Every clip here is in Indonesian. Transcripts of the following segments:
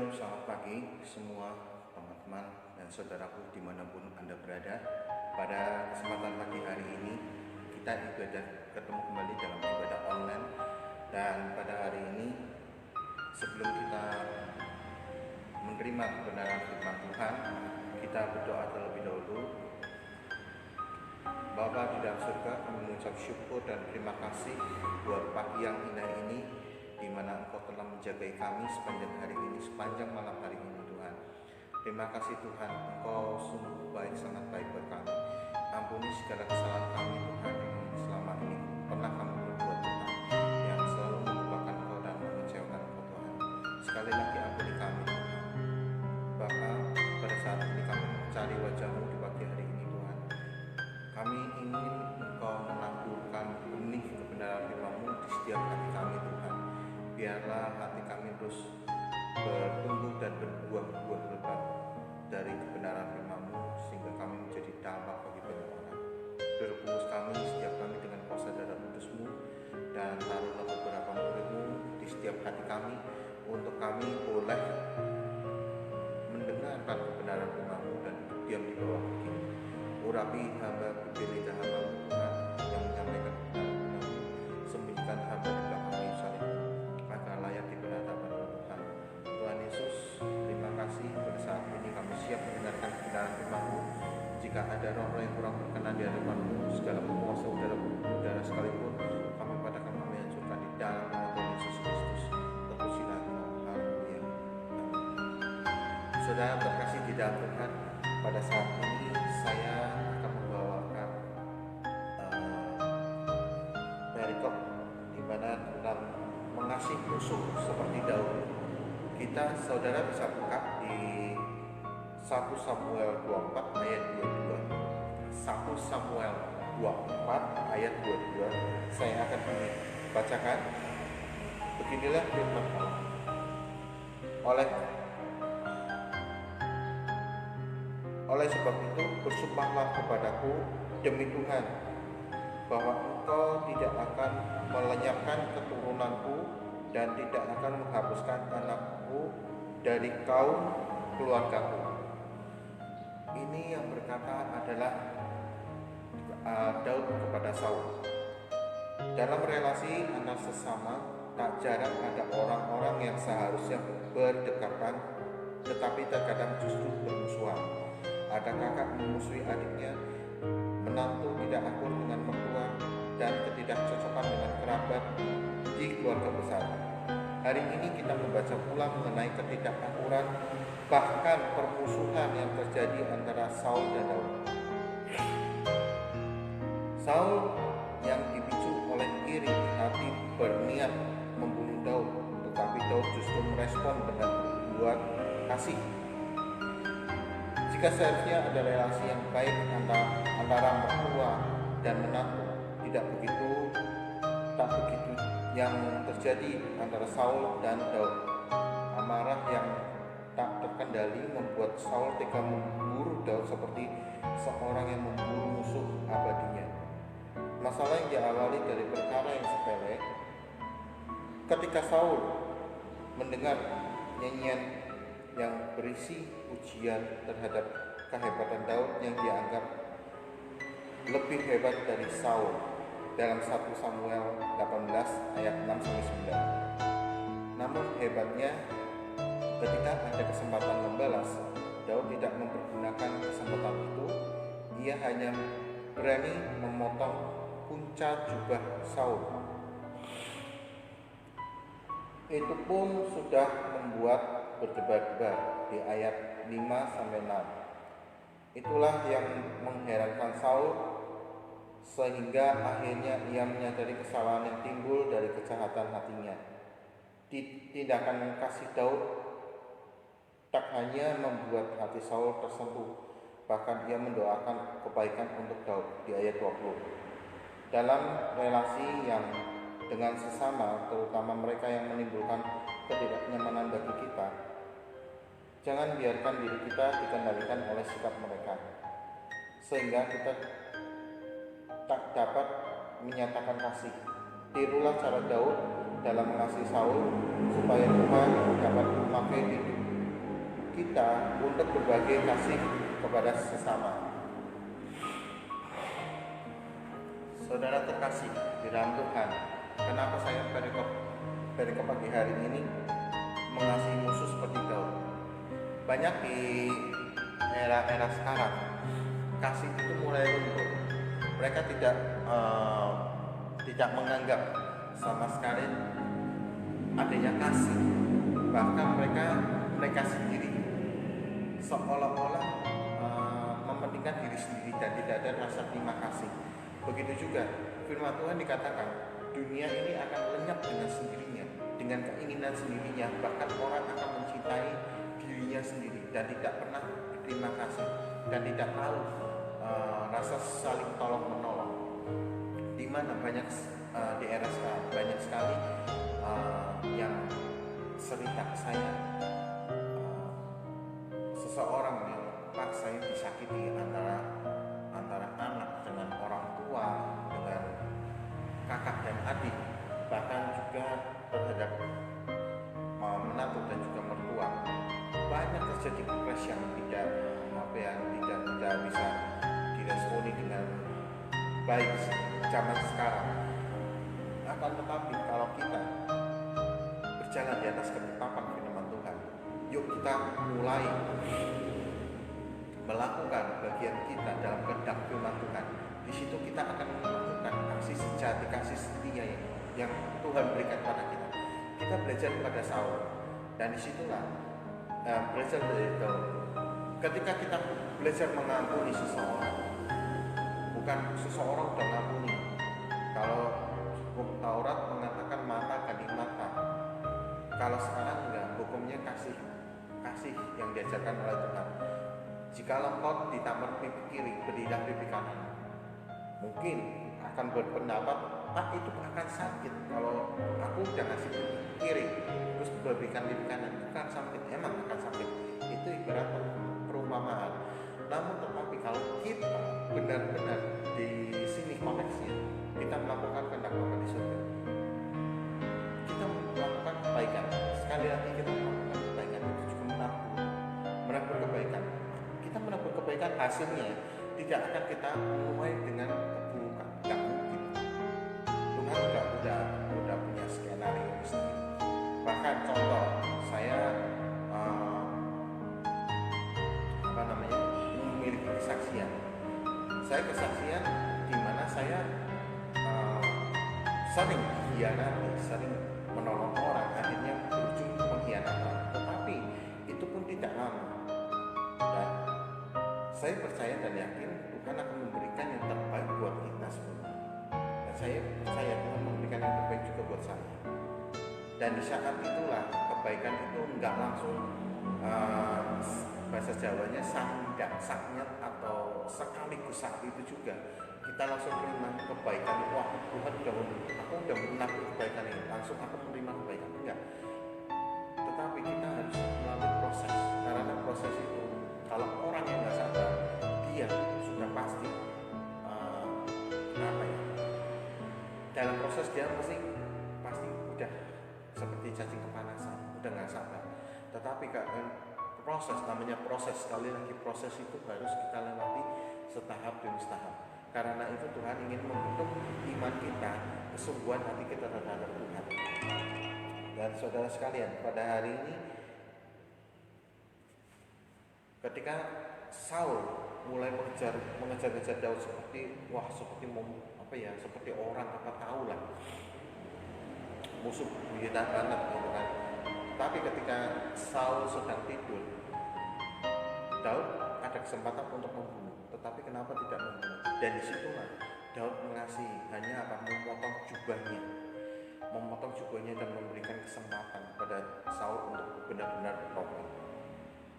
Shalom, selamat pagi semua teman-teman dan saudaraku dimanapun Anda berada. Pada kesempatan pagi hari ini kita ketemu kembali dalam ibadah online. Dan pada hari ini sebelum kita menerima kebenaran firman Tuhan, kita berdoa terlebih dahulu. Bapa di dalam surga, kami mengucap syukur dan terima kasih buat pagi yang indah ini, di mana Engkau telah menjagai kami sepanjang hari ini, sepanjang malam hari ini Tuhan. Terima kasih Tuhan, Engkau sungguh baik, sangat baik buat kami. Ampuni segala kesalahan kami Tuhan yang selama ini pernah kami berbuat Tuhan, yang selalu melupakan Engkau dan mengecewakan Engkau Tuhan. Sekali lagi ampuni kami Tuhan. Bapa, pada saat ini kami mencari wajah-Mu di pagi hari ini Tuhan. Kami ingin Engkau menaburkan benih kebenaran firman-Mu di setiap hati kami Tuhan. Biarlah hati kami terus bertumbuh dan berbuah-buah lebat dari kebenaran firman-Mu, sehingga kami menjadi dampak bagi banyak orang. Berbungkus kami setiap kami dengan kuasa darah kudus-Mu, dan taruhlah beberapa murid-Mu di setiap hati kami, untuk kami boleh mendengarkan kebenaran firman-Mu dan diam di bawah kaki. Urapi hamba putih lidah hamba-Mu Tuhan, yang menyampaikan kebenaran firman-Mu. Sembunyikan hamba di belakang kayu salib, agar layak di hadapan Tuhan. Tuhan Yesus, terima kasih pada saat ini kami siap mendengarkan kebenaran firman-Mu. Jika ada roh-roh yang kurang berkenan di hadapan-Mu, segala penguasa udara sekalipun, kami padakan, kami hancurkan di dalam nama Tuhan Yesus Kristus. Terpujilah Engkau. Haleluya. Saudara terkasih di dalam Tuhan, pada saat ini saya akan membawakan perikop di mana tentang mengasihi musuh seperti Daud. Kita saudara bisa buka di 1 Samuel 24 ayat 22. 1 Samuel 24 ayat 22. Saya akan bacakan. Beginilah firman Allah. Oleh sebab itu bersumpahlah kepadaku demi Tuhan, bahwa Engkau tidak akan melenyapkan keturunanku dan tidak akan menghapuskan anakku dari kaum keluargaku. Ini yang berkata adalah Daud kepada Saul. Dalam relasi antar sesama, tak jarang ada orang-orang yang seharusnya berdekatan, tetapi terkadang justru bermusuhan. Ada kakak memusuhi adiknya, menantu tidak akur dengan mertua, dan ketidakcocokan dengan kerabat di keluarga besar. Hari ini kita membaca ulang mengenai ketidakakuran, bahkan permusuhan yang terjadi antara Saul dan Daud. Saul yang dipicu oleh iri hati berniat membunuh Daud, tetapi Daud justru merespon dengan berbuat kasih. Jika seharusnya ada relasi yang baik antara mertua dan menantu, tak begitu yang terjadi antara Saul dan Daud. Amarah yang tak terkendali membuat Saul tega memburu Daud seperti seorang yang memburu musuh abadinya. Masalah yang diawali dari perkara yang sepele. Ketika Saul mendengar nyanyian yang berisi pujian terhadap kehebatan Daud yang dianggap lebih hebat dari Saul dalam 1 Samuel 18 ayat 6-9. Namun hebatnya, ketika ada kesempatan membalas, Daud tidak mempergunakan kesempatan itu. Ia hanya berani memotong punca jubah Saul. Itu pun sudah membuat berdebar-debar di ayat 5-6. Itulah yang mengherankan Saul, sehingga akhirnya ia menyadari kesalahan yang timbul dari kejahatan hatinya. Tindakan kasih Daud tak hanya membuat hati Saul tersentuh, bahkan ia mendoakan kebaikan untuk Daud di ayat 20. Dalam relasi yang dengan sesama, terutama mereka yang menimbulkan ketidaknyamanan bagi kita, jangan biarkan diri kita dikendalikan oleh sikap mereka, sehingga kita tak dapat menyatakan kasih. Tirulah cara Daud dalam mengasihi Saul, supaya Tuhan dapat memakai hidup kita untuk berbagi kasih kepada sesama. Saudara terkasih di dalam Tuhan, kenapa saya perikop pagi hari ini mengasihi musuh seperti Daud? Banyak di era-era sekarang kasih itu mulai luntur. Mereka tidak menganggap sama sekali adanya kasih. Bahkan mereka sendiri seolah-olah mementingkan diri sendiri dan tidak ada rasa terima kasih. Begitu juga firman Tuhan dikatakan dunia ini akan lenyap dengan sendirinya, dengan keinginan sendirinya. Bahkan orang akan mencintai dirinya sendiri dan tidak pernah berterima kasih dan tidak tahu rasa saling tolong menolong. Di mana banyak di era sekarang banyak sekali yang cerita saya seseorang yang paksanya disakiti antara anak dengan orang tua, dengan kakak dan adik, bahkan juga terhadap menantu dan juga mertua. Banyak terjadi crash yang tidak bisa diresponi dengan baik zaman sekarang. Akan tetapi kalau kita berjalan di atas ketetapan firman Tuhan, yuk kita mulai melakukan bagian kita dalam kehendak firman Tuhan. Di situ kita akan menemukan kasih sejati, kasih setia yang Tuhan berikan pada kita. Kita belajar pada Saul, dan disitulah belajar dari Daud. Ketika kita belajar mengampuni seseorang, bukan seseorang udah mengampuni. Kalau hukum Taurat mengatakan mata ganti mata, kalau sekarang enggak, hukumnya kasih yang diajarkan oleh Tuhan. Jika engkau ditamar pipi kiri, berilah pipi kanan. Mungkin akan berpendapat, itu akan sakit. Kalau aku udah ngasih pipi kiri, terus berikan pipi kanan, itu akan sakit. Emang akan sakit. Itu ibarat perumpamaan. Namun tetapi kalau kita benar-benar di sini konteksnya, kita melakukan kehendak Bapa di surga, kita melakukan kebaikan. Sekali lagi kita melakukan kebaikan itu juga menabur kebaikan. Kita menabur kebaikan, hasilnya tidak akan kita mulai dengan keburukan. Tidak mungkin. Tuhan udah punya skenario sendiri. Bahkan contoh saya memiliki kesaksian. Saya kesaksian di mana saya sering mengkhianati, sering menolong orang, akhirnya berujung pengkhianatan. Tetapi itu pun tidak lama. Dan saya percaya dan yakin Tuhan akan memberikan yang terbaik buat kita semua. Dan saya percaya Tuhan memberikan yang terbaik juga buat saya. Dan di saat itulah kebaikan itu enggak langsung bahasa Jawanya saknyat atau sekaligus saat itu juga kita langsung menerima kebaikan. Wah, Tuhan aku udah menabur kebaikan ini, langsung aku menerima kebaikan. Enggak. Tetapi kita harus melalui proses. Karena proses itu kalau orang yang nggak sabar, dia sudah pasti dalam proses dia pasti udah seperti cacing kepanasan, udah nggak sabar. Tetapi namanya proses, sekali lagi proses itu harus kita lewati setahap demi setahap. Karena itu Tuhan ingin membentuk iman kita, kesungguhan hati kita terhadap Tuhan. Dan saudara sekalian, pada hari ini ketika Saul mulai mengejar Daud seperti orang tahu lah musuh buyutan banget gitu kan. Tapi ketika Saul sedang tidur, Daud ada kesempatan untuk membunuh, tetapi kenapa tidak membunuh? Dan disitulah Daud mengasihi, hanya memotong jubahnya dan memberikan kesempatan pada Saul untuk benar-benar bertobat.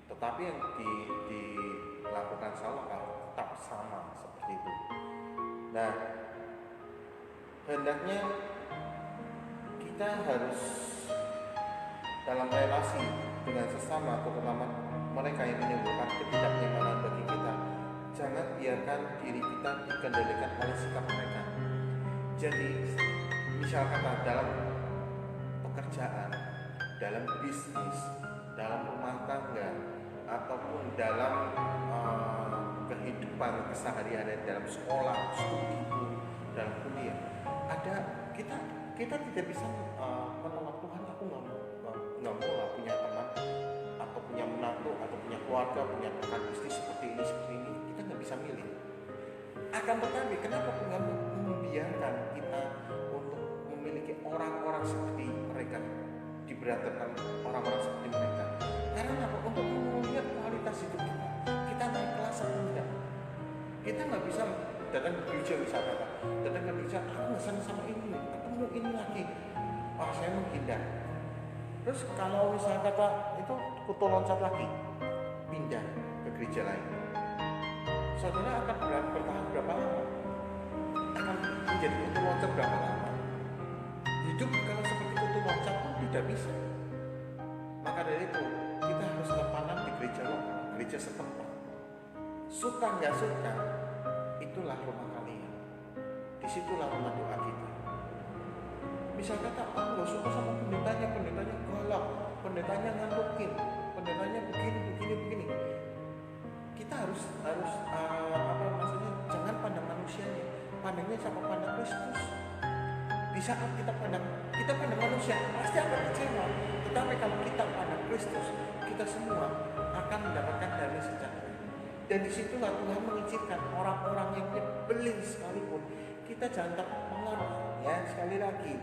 Tetapi yang dilakukan Saul tetap sama seperti itu. Nah, hendaknya kita harus dalam relasi dengan sesama, terutama mereka yang menimbulkan ketidaknyamanan bagi kita, jangan biarkan diri kita dikendalikan oleh sikap mereka. Jadi, misalkan dalam pekerjaan, dalam bisnis, dalam rumah tangga, ataupun dalam kehidupan keseharian, dalam sekolah, studi, dalam kuliah, ada kita tidak bisa menolak Tuhan. Aku nggak mau lah punya teman atau punya menantu atau punya keluarga, punya rekan bisnis seperti ini. Kita nggak bisa milih. Akan tetapi kenapa Tuhan membiarkan kita untuk memiliki orang-orang seperti mereka, diberdayakan orang-orang seperti mereka? Karena apa? Untuk melihat kualitas hidup kita naik kelas atau tidak. Kita nggak bisa datang ke gereja, misalkan datang ke gereja, aku nggak senang sama ini, ketemu ini lagi, saya menghindar. Terus kalau misalnya kata itu kutu loncat lagi, pindah ke gereja lain, saudara akan bertahan berapa lama? Akan menjadi kutu loncat berapa lama? Hidup kalau seperti kutu loncat pun tidak bisa. Maka dari itu kita harus tertanam di gereja lokal, gereja setempat. Suka nggak suka, itulah rumah kalian. Disitulah rumah doa kita. Bisa kata, aku nggak suka sama pendetanya galak, pendetanya ngantukin, pendetanya begini. Kita harus jangan pandang manusianya, pandangnya sama pandang Kristus. Di saat kita pandang manusia, pasti akan kecewa. Tetapi kalau kita pandang Kristus, kita semua akan mendapatkan damai sejahtera. Dan disitulah Tuhan mengizinkan orang-orang yang nyebelin sekalipun, kita jangan terpengaruh. Ya, sekali lagi,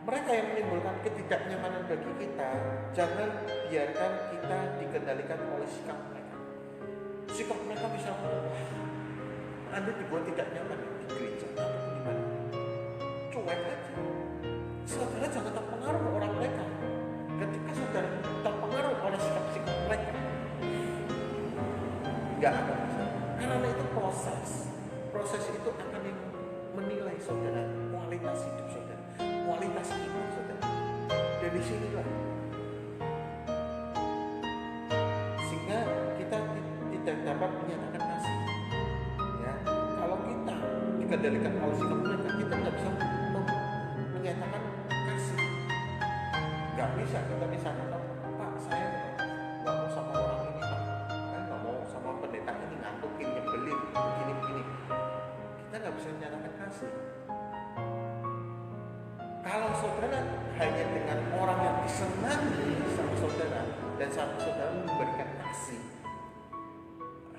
mereka yang menimbulkan ketidaknyamanan bagi kita, jangan biarkan kita dikendalikan oleh sikap mereka. Sikap mereka bisa Anda dibuat tidak nyaman di gereja atau di mana. Cuek aja. Saudara jangan terpengaruh orang mereka. Ketika saudara terpengaruh oleh sikap-sikap mereka, nggak akan bisa. Karena itu proses itu akan menilai saudara, kualitas hidup saudara, kualitas iman saudara. Dari sinilah sehingga kita tidak dapat menyatakan kasih. Ya, kalau kita dikendalikan oleh sikap mereka, kita tidak bisa menyatakan kasih. Nggak bisa. Kita bisa kata, Pak, saya nggak mau sama orang ini, Pak. Saya nggak mau sama pendeta ini, ngantukin, nyebelin, begini. Kita nggak bisa menyatakan kasih. Kalau saudara hanya dengan orang yang disenangi sama saudara dan sama saudara memberikan kasih,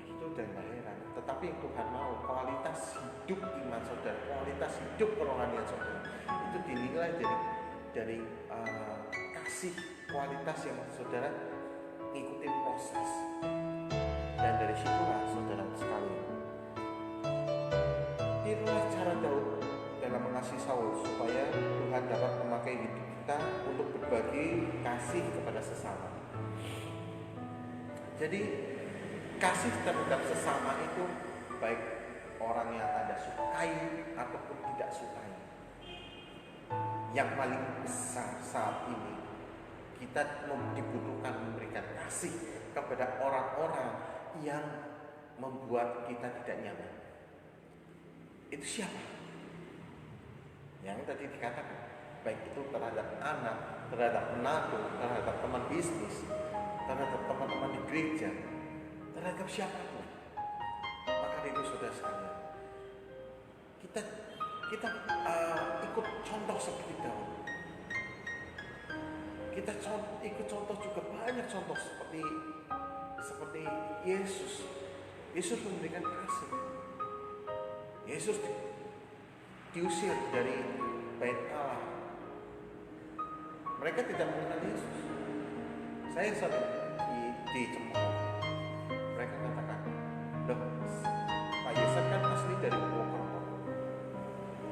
itu udah nggak heran. Tetapi yang Tuhan mau, kualitas hidup iman saudara, kualitas hidup kerohanian saudara, itu dinilai dari kasih, kualitas yang saudara ngikutin proses. Dan dari situlah saudara sekalian, tirulah cara Daud dalam mengasihi Saul supaya Tuhan dapat memakai hidup kita untuk berbagi kasih kepada sesama. Jadi kasih terhadap sesama itu baik orang yang Anda sukai ataupun tidak sukai. Yang paling besar saat ini, kita dibutuhkan memberikan kasih kepada orang-orang yang membuat kita tidak nyaman. Itu siapa? Yang tadi dikatakan, baik itu terhadap anak, terhadap menantu, terhadap teman bisnis, terhadap teman-teman di gereja, terhadap siapapun. Maka itu saudara sekalian, kita ikut contoh seperti Daud. Kita ikut contoh juga banyak contoh seperti Yesus. Yesus memberikan kasih. Yesus diusir dari bait Allah. Mereka tidak mengenal Yesus. Saya sering di Cemara. Mereka katakan, loh, Pak Yesus kan asli dari Purwokerto.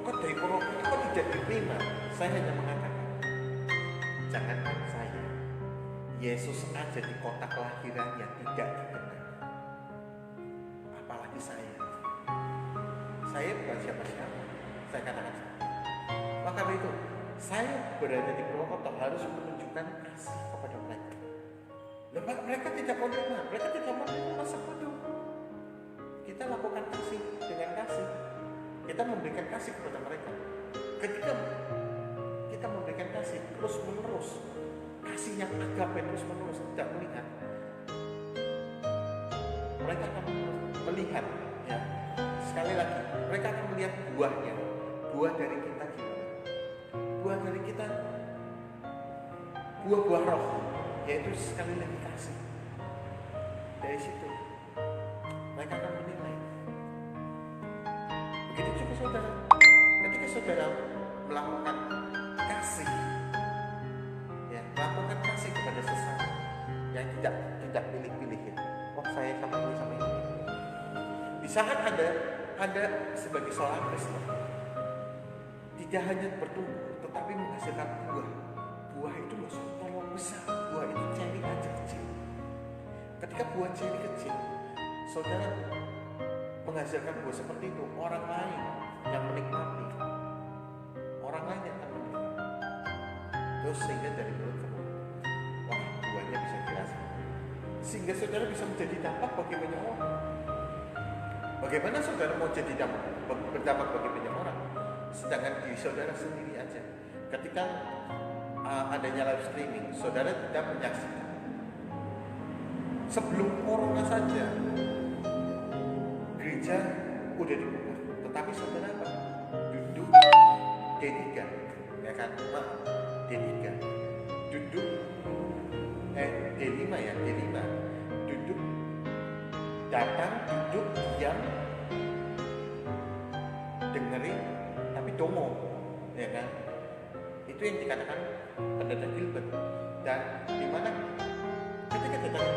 Kok dari Purwokerto kok tidak diterima? Saya hanya mengatakan, jangankan saya, Yesus aja di kota kelahirannya tidak dikenal. Apalagi saya. Saya bukan siapa-siapa. Saya katakan, maka itu saya berada di Purwokerto harus menunjukkan kasih kepada mereka. Lepas mereka tidak mau terima, mereka tidak mau terima masa bodoh. Kita lakukan kasih dengan kasih. Kita memberikan kasih kepada mereka. Ketika kita memberikan kasih terus menerus, kasih yang agape terus menerus, tidak melihat, mereka akan melihat, ya, sekali lagi mereka akan melihat buahnya. Buah dari kita gimana? Buah dari kita, buah-buah roh, yaitu sekali lagi kasih. Dari situ mereka akan menilai. Begitu juga saudara, ketika saudara melakukan kasih, ya, melakukan kasih kepada sesama yang tidak pilih-pilih, ya. Oh, saya sama ini sama ini. Di saat ada sebagai seorang Kristen, tidak hanya bertumbuh, tetapi menghasilkan buah. Buah itu loh terlalu besar. Buah itu ceri aja kecil. Ketika buah ceri kecil, saudara menghasilkan buah seperti itu, orang lain yang menikmati, orang lain yang akan menikmati. Terus sehingga dari mulut ke mulut, wah, buahnya bisa dirasakan. Sehingga saudara bisa menjadi dampak bagi banyak orang. Bagaimana saudara mau jadi berdampak bagi banyak orang, sedangkan diri saudara sendiri aja? Ketika adanya live streaming, saudara tidak menyaksikan. Sebelum corona saja, gereja udah dibuka, tetapi saudara apa? Duduk D3, ya kan? D3, duduk D5 ya, D5, duduk, datang, duduk, diam, dengerin, tapi dongo, ya kan? Itu yang dikatakan pendeta Gilbert. Dan di mana ketika datang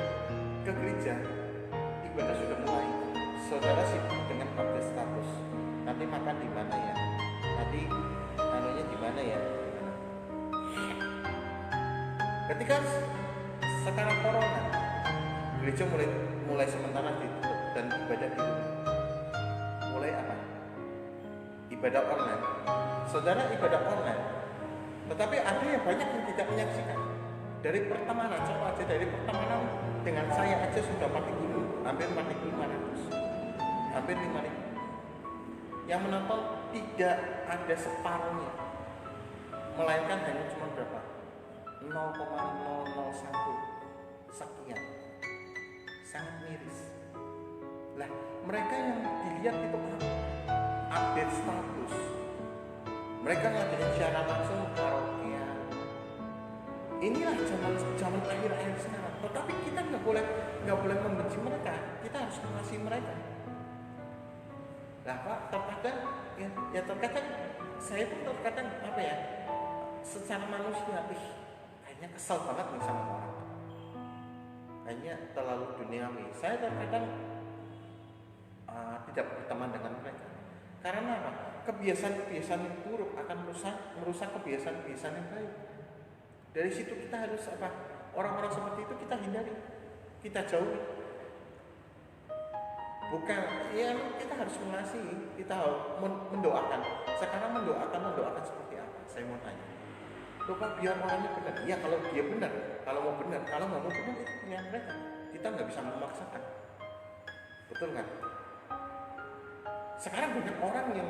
ke gereja, ibadah sudah mulai, saudara sibuk dengan update status. Nanti makan di mana ya? Nanti anunya di mana ya? Ketika sekarang corona, gereja mulai sementara ditutup dan ibadah di rumah. Mulai apa? Ibadah online. Saudara ibadah online. Tetapi ada yang banyak yang tidak menyaksikan. Dari pertemanan, coba aja dari pertemanan dengan saya aja sudah mati dulu, hampir mati 500, hampir 5.000. Yang menonton tidak ada separuhnya, melainkan hanya cuma berapa? 0,001 sekian, sangat miris. Lah, mereka yang dilihat itu update status. Mereka ngadain siaran langsung karaokean. Inilah zaman akhir-akhir sekarang. Tetapi kita nggak boleh membenci mereka. Kita harus mengasihi mereka. Lah Pak, terkadang ya terkadang saya pun terkadang apa ya, secara manusia, kayaknya kesel banget nih sama orang. Kayaknya terlalu duniawi. Saya terkadang tidak berteman dengan mereka. Karena apa? Kebiasaan-kebiasaan yang buruk akan merusak kebiasaan-kebiasaan yang baik. Dari situ kita harus apa? Orang-orang seperti itu kita hindari, kita jauhi. Bukan, ya kita harus mengasihi, kita harus mendoakan. Sekarang mendoakan seperti apa? Saya mau tanya. Lupa biar orangnya benar. Ya kalau dia benar, kalau mau benar, kalau nggak mau benar itu pilihan mereka. Kita nggak bisa memaksakan. Betul kan? Sekarang banyak orang yang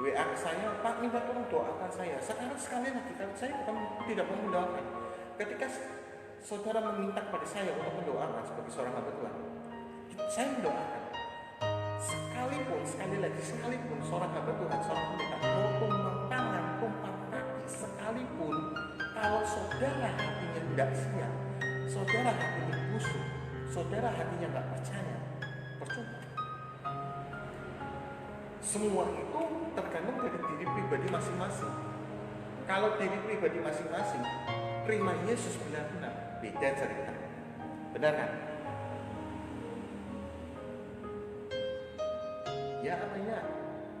WA saya, Pak minta tolong doakan saya. Sekarang sekali lagi saya bukan tidak mau mendoakan. Ketika saudara meminta kepada saya untuk mendoakan sebagai seorang hamba Tuhan, saya mendoakan. Sekalipun seorang hamba Tuhan, seorang pendeta mau tumpang tangan, tumpang kaki, sekalipun kalau saudara hatinya tidak siap, saudara hatinya busuk, saudara hatinya nggak percaya, percuma. Semua itu tergantung dari diri pribadi masing-masing. Kalau diri pribadi masing-masing terima Yesus benar-benar, beda cerita. Benar kan? Ya namanya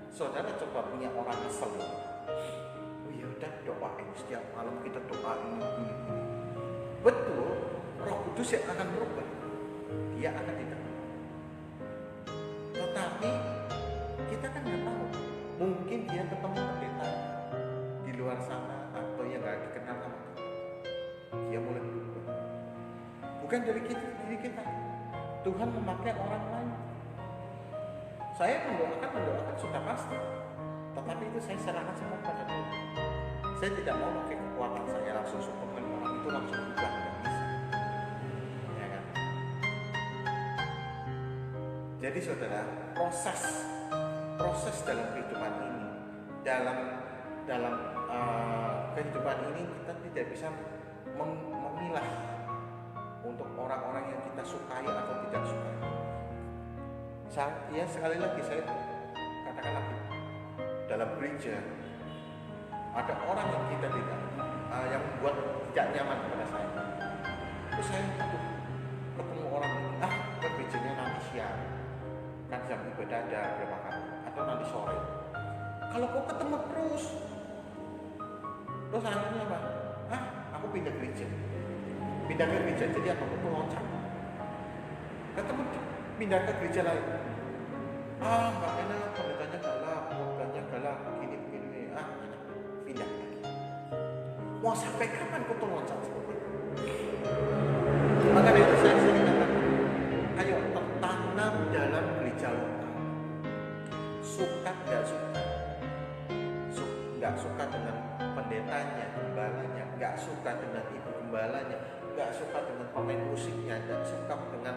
saudara coba punya orang kesel. Oh ya udah doain setiap malam, kita doain ini. Betul, Roh Kudus yang akan berubah. Dia akan diterima. Tetapi kita kan nggak tahu. Mungkin dia ketemu pendeta di luar sana atau yang nggak dikenal sama kita. Dia mulai berubah. Bukan dari diri kita. Tuhan memakai orang lain. Saya mendoakan sudah pasti. Tetapi itu saya serahkan semua pada Tuhan. Saya tidak mau pakai kekuatan saya langsung suplemen orang Jadi saudara, proses dalam kehidupan ini, dalam kehidupan ini kita tidak bisa memilah untuk orang-orang yang kita sukai atau tidak sukai. Ya sekali lagi saya katakan lagi, dalam gereja ada orang yang kita tidak yang membuat tidak nyaman kepada saya. Terus saya ketemu orang ini, ke gerejanya nanti siang, kan jam ibadah ada berapa kali, atau nanti sore. Kalau kau ketemu terus akhirnya apa? Aku pindah ke gereja, jadi aku tuh loncat. Ketemu pindah ke gereja lain. Nggak enak, pendetanya galak, khotbahnya galak, begini, pindah lagi. Mau sampai kapan kau tuh loncat seperti itu? Maka dari itu saya sering katakan, ayo tertanam dalam gereja lokal. Suka nggak suka dengan pendetanya, gembalanya, nggak suka dengan ibu gembalanya, nggak suka dengan pemain musiknya, nggak suka dengan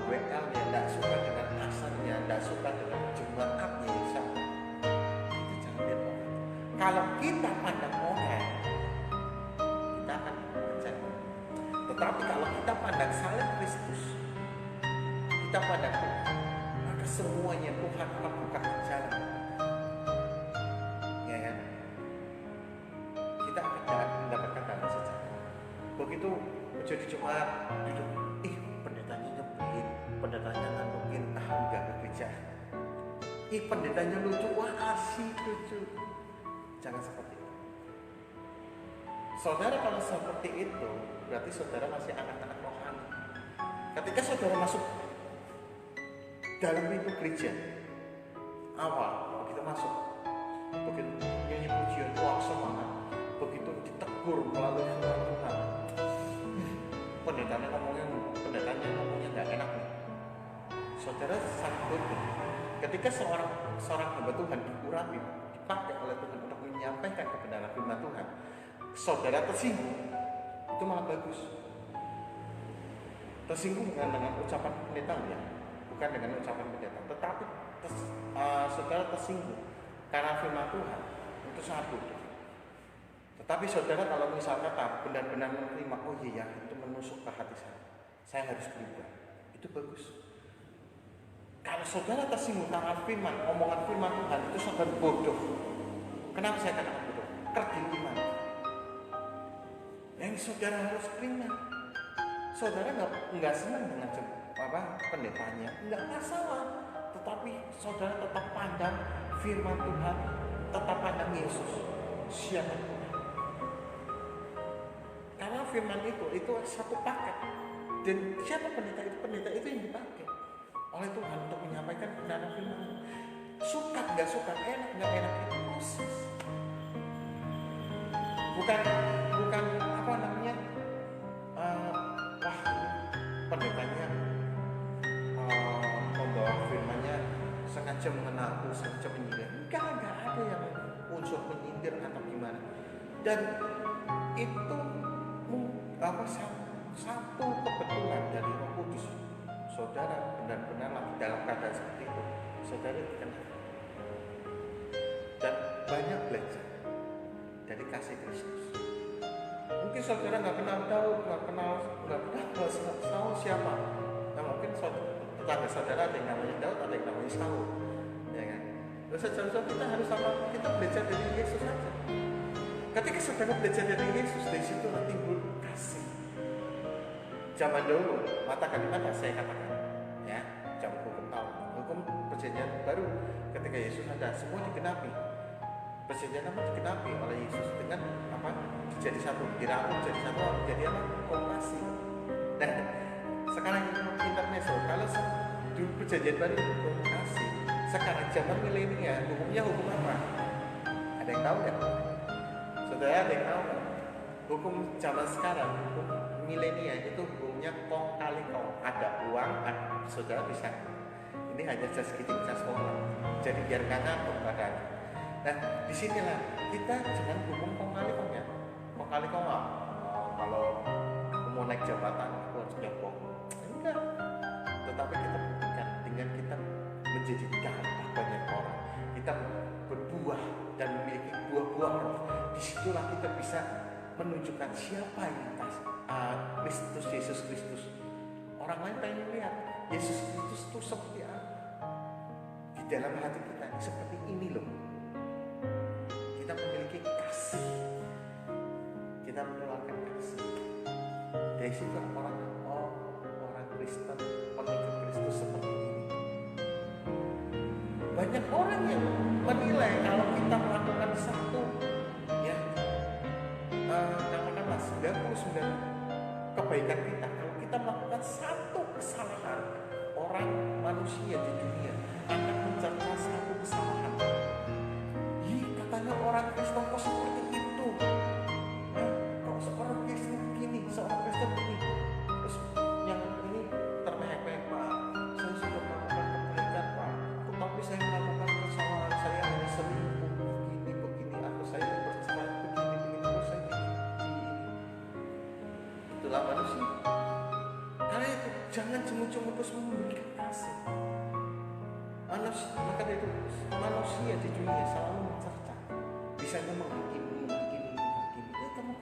WL-nya, nggak suka dengan asalnya, nggak suka dengan jemaatnya, sama. Itu jangan lihat orang. Kalau kita pandang orang, kita akan percaya. Tetapi kalau kita pandang salib Kristus, kita pandang Tuhan, maka semuanya Tuhan akan buka jalan. Ya kan? Kita akan mendapatkan damai sejahtera. Begitu menjadi jemaat, duduk, pendetanya nyebelin, pendetanya ngantukin, enggak ke gereja. Pendetanya lucu, asik lucu. Jangan seperti itu. Saudara kalau seperti itu, berarti saudara masih anak-anak rohani. Ketika saudara masuk dalam pintu gereja, awal begitu masuk, begitu nyanyi pujian, semangat, begitu ditegur melalui firman Tuhan, pendetanya ngomongnya nggak enak nih. Saudara sangat bodoh. Ketika seorang hamba Tuhan diurapi, dipakai oleh Tuhan untuk menyampaikan kebenaran firman Tuhan, saudara tersinggung, itu malah bagus. Tersinggung bukan dengan ucapan pendeta ya, bukan dengan ucapan pendeta, tetapi saudara tersinggung karena firman Tuhan, itu sangat bodoh. Tetapi saudara kalau misalnya benar-benar menerima, iya itu menusuk ke hati saya harus berubah, itu bagus. Kalau saudara tersinggung karena firman, omongan firman Tuhan, itu sangat bodoh. Kenapa saya katakan bodoh? Kerdil iman. Yang saudara harus terima. Saudara nggak senang dengan pendetanya, nggak masalah. Tetapi saudara tetap pandang firman Tuhan, tetap pandang Yesus. Siapa Tuhan? Karena firman itu satu paket. Dan siapa pendeta itu? Pendeta itu yang dipakai oleh Tuhan untuk menyampaikan kebenaran firman. Suka nggak suka, enak nggak enak, itu proses. Bukan pendetanya membawa firmannya sengaja mengenalku, sengaja menyindir. Enggak ada yang unsur menyindir atau gimana. Dan itu satu kebetulan dari Roh Kudus. Saudara benar-benar lagi dalam keadaan seperti itu, saudara dikenal dan banyak belajar dari kasih Kristus. Mungkin saudara nggak kenal tahu siapa. Nah, mungkin tetangga saudara ada yang namanya Daud, ada yang namanya Saul, ya kan? Terus saudara kita harus kita belajar dari Yesus saja. Ketika saudara belajar dari Yesus, dari situ timbul kasih. Zaman dulu, mata kali mata saya katakan, ya, zaman hukum perjanjian baru, ketika Yesus ada, semua digenapi. Perjanjian lama digenapi oleh Yesus dengan jadi satu, dirangkum jadi satu, jadi kooperasi. Nah, sekarang intermezzo, kalau dulu perjanjian baru kooperasi, sekarang zaman milenial, hukumnya hukum apa? Ada yang tahu nggak? Saudara ada yang tahu nggak? Hukum zaman sekarang, hukum milenial itu hukumnya kong kali kong. Ada uang, saudara bisa. Ini hanya just kidding, just sekolah. Jadi biar nggak ngantuk badannya. Nah, disinilah kita jangan hukum kong kali kong ya. Kong kali kong kalau aku mau naik jabatan, aku harus nyokong. Enggak. Tetapi kita buktikan dengan dengan kita menjadi dampak banyak orang, kita berbuah dan memiliki buah-buah roh. Disitulah kita bisa menunjukkan siapa yang Kristus, Yesus Kristus. Orang lain pengen lihat Yesus Kristus itu seperti apa di dalam hati kita. Seperti ini loh, kita memiliki kasih, kita menularkan kasih. Dari situ orang Kristen, pengikut Kristus seperti ini. Banyak orang yang menilai kalau kita melakukan satu, ya, katakanlah 99 kebaikan kita, kalau kita melakukan satu kesalahan, orang manusia di dunia akan mencerca satu kesalahan. Katanya orang Kristen kok seperti itu, kok seorang Kristen begini, seorang Kristen begini. Terus yang ini termehek-mehek, Pak, saya sudah melakukan kebaikan, Pak, tetapi saya melakukan kesalahan, saya hanya selingkuh begini, atau saya bercerai begini, atau saya begini. Itulah manusia. Karena itu jangan cuma-cuma terus memberikan kasih. Maka itu manusia di dunia selalu mencerca, bisa menghakimi. Ya kamu.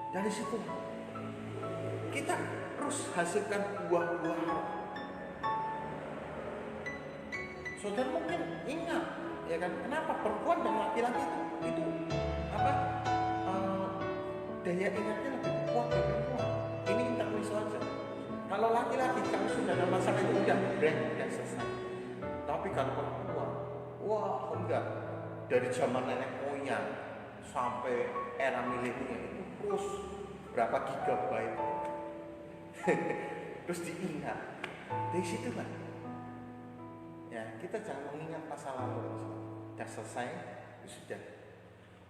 Dari situ kita terus hasilkan buah-buah. Saudara mungkin ingat, ya kan, kenapa perempuan dan laki-laki itu daya ingatnya lebih kuat dari perempuan. Ini intermezzo saja. Kalau laki-laki kamu sudah ada masalah itu udah selesai. Tapi kalau perempuan, wah enggak. Dari zaman nenek moyang sampai era milenium itu terus berapa gigabyte. Terus diingat. Dari situ kan. Ya, kita jangan mengingat masa lalu. Sudah selesai, sudah.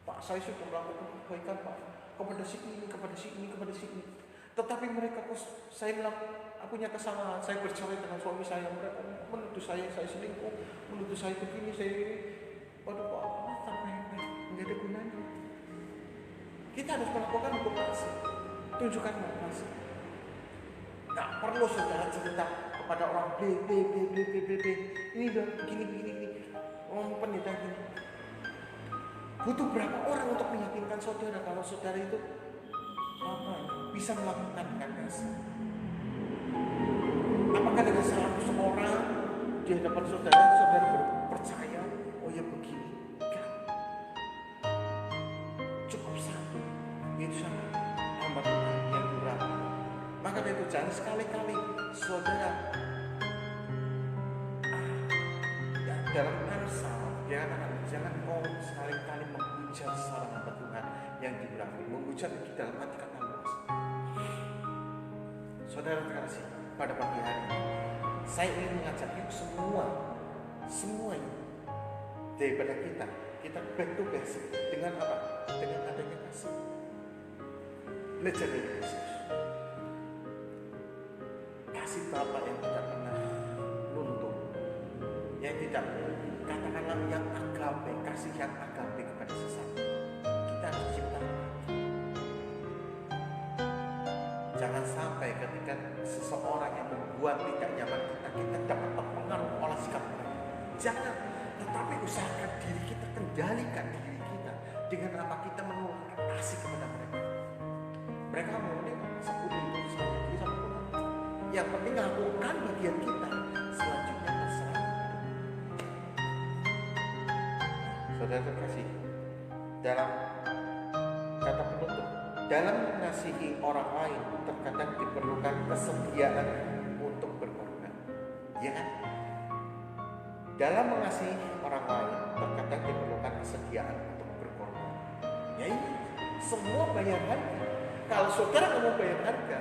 Pak, saya sudah melakukan kebaikan, Pak. Kepada si ini. Tetapi mereka, saya punya kesalahan, saya bercerai dengan suami saya, mereka menuduh saya selingkuh, menuduh saya begini, saya ini. Waduh, Pak, nggak ada gunanya. Kita harus melakukan hukum kasih, tunjukkan kasih. Nggak perlu saudara cerita kepada orang B, ini dong, begini, pendeta gini. Butuh berapa orang untuk meyakinkan saudara kalau saudara itu bisa melakukan kasih? Apakah dengan 100 orang di hadapan saudara percaya, oh ya begini? Enggak. Cukup satu, itu sama hamba Tuhan yang kurang. Maka itu jangan sekali-kali saudara dalam Amsal, jangan kau sekali-kali menghujat seorang hamba Tuhan yang diurapi. Menghujat di dalam arti kata luas. Saudara terkasih, pada pagi hari ini saya ingin mengajak yuk semua daripada kita back to basic dengan apa? Dengan adanya kasih. Belajar dari Yesus. Kasih Bapa yang tidak pernah luntur, yang tidak, katakanlah yang agape, kasih yang agape kepada sesama. Kita harus ciptakan. Jangan sampai ketika seseorang yang membuat tidak nyaman kita dapat terpengaruh oleh sikap mereka. Jangan, tetapi usahakan diri kita, kendalikan diri kita dengan apa kita menularkan kasih kepada mereka. Mereka maunya sepuluh yang penting lakukan bagian kita, selanjutnya terserah. Saudara terkasih, dalam kata penutup, dalam mengasihi orang lain terkadang diperlukan kesediaan untuk berkorban. Ya kan? Dalam mengasihi orang lain terkadang diperlukan kesediaan untuk berkorban. Ya ini semua bayar harga. Kalau saudara nggak mau bayar harga,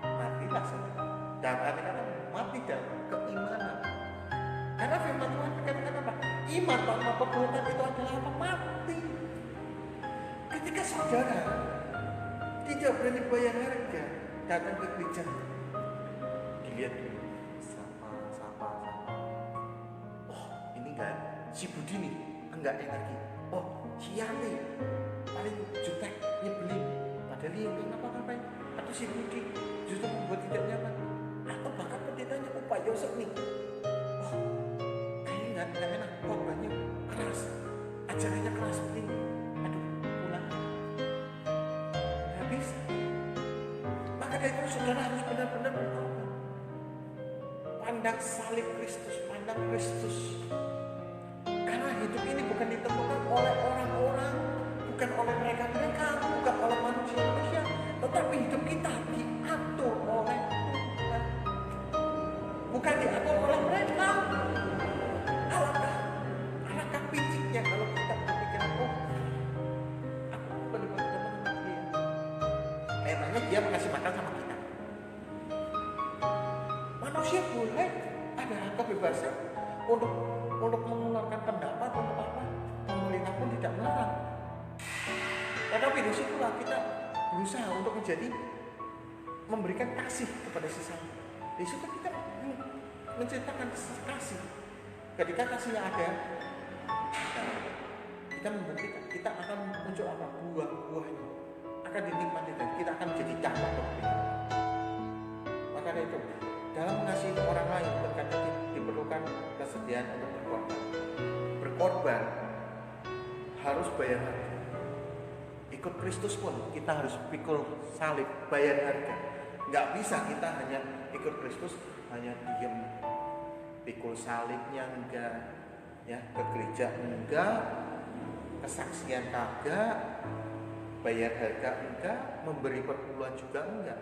matilah saudara. Dan kata-kata mati dalam keimanan. Karena firman Tuhan berkata apa? Iman tanpa perbuatan itu adalah apa? Mati. Ketika saudara tidak berani bayar harga, datang ke gereja, dilihat dulu, sapa. Oh, ini enggak, si Budi nih enggak energi. Oh, si Yanti paling jutek nyebelin. Padahal dia enggak ngapa-ngapain. Atau si Budi justru membuat tidak nyaman. Yosef nih, oh kayaknya nggak enak, korbannya keras, ajarannya keras begini, aduh pulang nggak bisa. Maka dari itu saudara harus benar-benar berkorban. Pandang salib Kristus, pandang Kristus. Karena hidup ini bukan ditemukan oleh orang-orang, bukan oleh mereka-mereka, bukan oleh manusia-manusia, tetapi hidup kita diatur oleh Tuhan. Bukan diatur oleh mereka. Alangkah piciknya kalau kita berpikir, oh aku benar-benar mengenal dia. Emangnya dia mengasih makan sama kita? Manusia boleh ada kebebasan untuk mengeluarkan pendapat, untuk apa? Pemerintah pun tidak melarang. Tetapi disitulah kita berusaha untuk memberikan kasih kepada sesama. Di situ kita menceritakan kasih. Ketika kasihnya ada, kita membuktikan, kita akan muncul apa? Buah-buahnya akan dinikmati dan kita akan menjadi dampak berbeda. Maka dari itu, dalam mengasihi orang lain terkadang diperlukan kesediaan untuk berkorban. Berkorban harus bayar harga. Ikut Kristus pun kita harus pikul salib, bayar harga. Nggak bisa kita hanya ikut Kristus hanya diam, pikul salibnya enggak, ya ke gereja enggak, kesaksian kagak, bayar harga enggak, memberi perpuluhan juga enggak.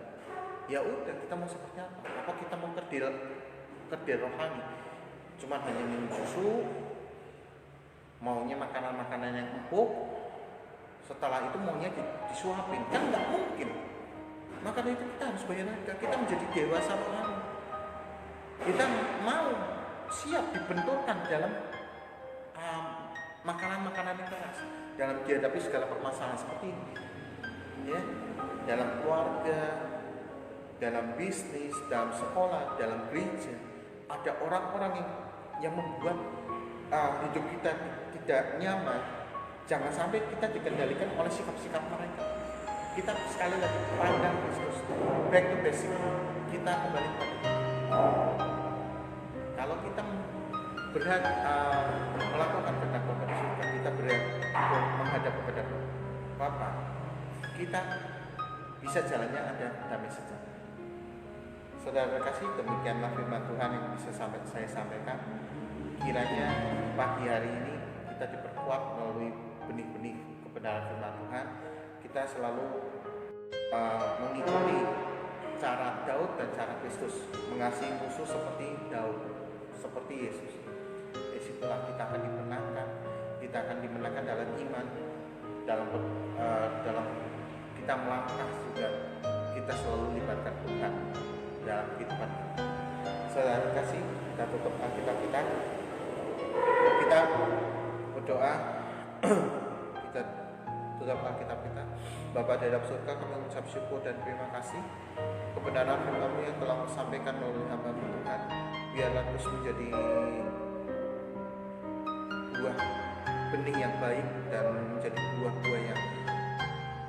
Ya udah, kita mau seperti apa? Apa kita mau kerdil rohani? Cuman hanya minum susu, maunya makanan-makanan yang empuk, setelah itu maunya disuapin, kan nggak mungkin. Maka dari itu kita harus bayar harga. Kita menjadi dewasa rohani. Kita mau siap dibenturkan dalam makanan-makanan yang keras, dalam dihadapi segala permasalahan seperti ini, ya, dalam keluarga, dalam bisnis, dalam sekolah, dalam gereja. Ada orang-orang yang membuat hidup kita tidak nyaman. Jangan sampai kita dikendalikan oleh sikap-sikap mereka. Kita sekali lagi pandang Kristus, back to basic. Kita kembali pada kalau kita berhak melakukan kehendak kepada surga, kita berhak menghadap kepada Bapa. Kita bisa jalannya ada damai sejahtera. Saudara kasih, demikianlah firman Tuhan yang bisa saya sampaikan. Kiranya pagi hari ini kita diperkuat melalui benih-benih kebenaran firman Tuhan. Kita selalu mengikuti cara Daud dan cara Kristus, mengasihi musuh seperti Daud, seperti Yesus. Disitulah kita akan dimenangkan. Kita akan dimenangkan dalam iman, dalam kita melangkah juga. Kita selalu libatkan Tuhan dalam kehidupan kita. Saudara kasih, kita tutup Alkitab kita. Kita berdoa. Kita tutup Alkitab kita. Bapa di dalam surga, kami mengucap syukur dan terima kasih kebenaran firman-Mu yang telah disampaikan melalui hamba Tuhan. Biarlah terus menjadi buah benih yang baik dan menjadi buah-buah yang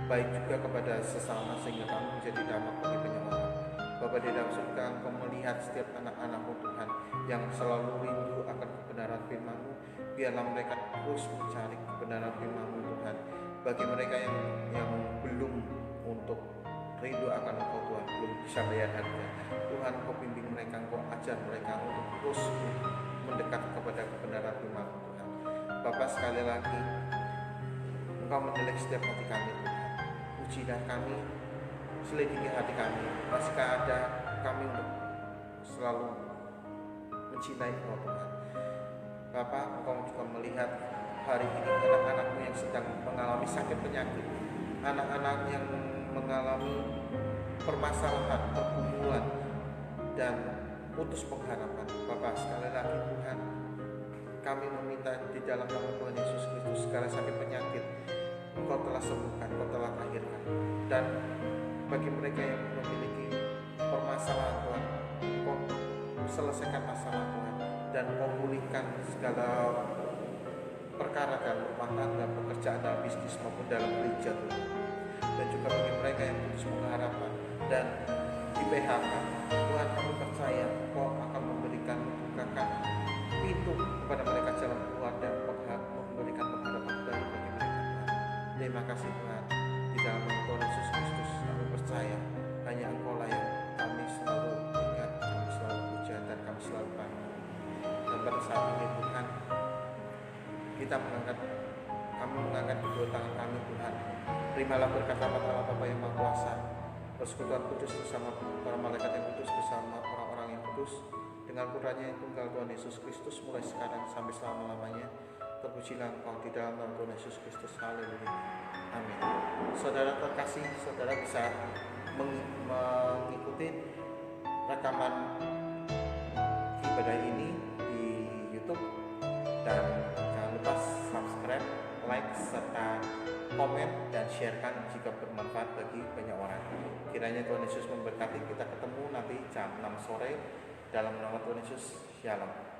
baik juga kepada sesama, sehingga kami menjadi damai bagi banyak orang. Bapa di dalam surga, Engkau melihat setiap anak-anak-Mu Tuhan yang selalu rindu akan kebenaran firman-Mu. Biarlah mereka terus mencari kebenaran firman-Mu Tuhan. Bagi mereka yang belum untuk rindu akan Engkau Tuhan, belum bisa bayar harga, Tuhan Engkau bimbing mereka, Engkau ajar mereka untuk terus mendekat kepada kebenaran firman-Mu Tuhan. Bapa, sekali lagi Engkau menilai setiap hati kami Tuhan. Ujilah kami, selidiki hati kami. Masihkah ada kami untuk selalu mencintai Engkau Tuhan. Bapak, Engkau juga melihat hari ini anak-anak-Mu yang sedang mengalami sakit penyakit, anak-anak yang mengalami permasalahan, pergumulan, dan putus pengharapan. Bapak, sekali lagi Tuhan, kami meminta di dalam nama Tuhan Yesus Kristus, segala sakit penyakit Engkau telah sembuhkan, Engkau telah lahirkan. Dan bagi mereka yang memiliki permasalahan Tuhan, Engkau selesaikan masalah Tuhan, dan Engkau pulihkan segala perkara dalam rumah tangga, pekerjaan dalam bisnis maupun dalam gereja Tuhan. Dan juga bagi mereka yang putus pengharapan dan di PHK, Tuhan kami percaya Engkau akan memberi membukakan pintu kepada mereka jalan keluar dan memberikan pengharapan baru bagi mereka Tuhan. Terima kasih Tuhan, di dalam nama Tuhan Yesus Kristus kami percaya hanya Engkau lah yang kami selalu ingat, kami selalu puja, dan kami selalu bangga. Dan pada saat ini Tuhan, kami mengangkat kedua tangan kami Tuhan. Terimalah berkat rahmat Allah Bapa yang Maha Kuasa, persekutuan kudus bersama para malaikat yang kudus, bersama orang-orang yang kudus, dengan putranya yang tunggal Tuhan Yesus Kristus, mulai sekarang sampai selama-lamanya. Terpujilah Engkau di dalam nama Tuhan Yesus Kristus. Haleluya. Amin. Saudara terkasih, saudara bisa mengikuti rekaman ibadah ini di YouTube, dan jangan lupa subscribe, like, serta komen dan sharekan jika bermanfaat bagi banyak orang. Kiranya Tuhan Yesus memberkati. Kita ketemu nanti jam 6 sore dalam nama Tuhan Yesus. Shalom.